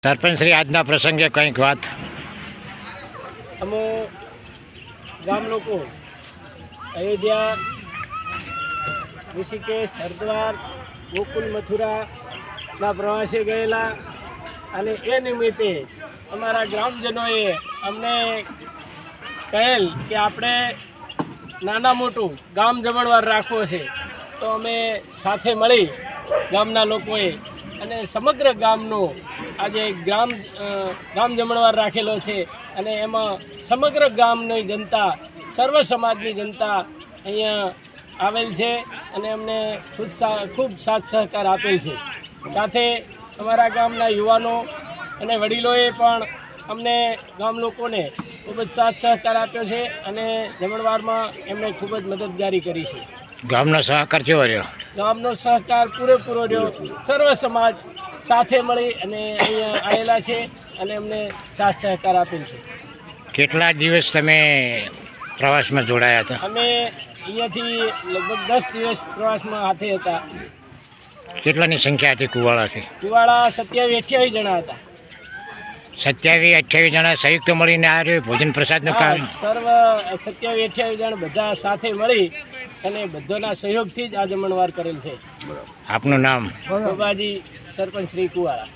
સરપંચ શ્રી આજના પ્રસંગે કંઈક વાત. અમે ગામ લોકો અયોધ્યા, ઋષિકેશ, હરિદ્વાર, ગોકુલ, મથુરાના પ્રવાસે ગયેલા અને એ નિમિત્તે અમારા ગ્રામજનોએ અમને કહેલ કે આપણે નાના મોટું ગામ જમણવાર રાખવો છે. તો અમે સાથે મળી ગામના લોકોએ અને સમગ્ર ગામનો આજે ગામ જમણવાર રાખેલો છે અને એમાં સમગ્ર ગામની જનતા, સર્વ સમાજની જનતા અહીંયા આવેલ છે અને અમને ખૂબ સાથ સહકાર આપેલ છે. સાથે અમારા ગામના યુવાનો અને વડીલોએ પણ અમને ગામ લોકોને ખૂબ જ સાથ સહકાર આપ્યો છે અને જમણવારમાં એમણે ખૂબ જ મદદગારી કરી છે. ગામનો સહકાર કેવો રહ્યો? ગામનો સહકાર પૂરેપૂરો રહ્યો. સર્વ સમાજ સાથે મળી અને અહીંયા આવેલા છે અને અમને સાથ સહકાર આપેલ છે. કેટલા દિવસ તમે પ્રવાસમાં જોડાયા હતા? અમે અહીંયાથી લગભગ 10 દિવસ પ્રવાસમાં હાથે હતા. કેટલાની સંખ્યા હતી કુવાડાથી? કુવાડા 27-28 જણા હતા. 27-28 જણા સંયુક્ત મળીને આ રહ્યું ભોજન પ્રસાદનું કામ. સર્વ 27-28 જણ બધા સાથે મળી અને બધાના સહયોગથી જ આ જમણવાર કરેલ છે. આપનું નામ? ગોપાજી, સરપંચ શ્રી કુવાડા.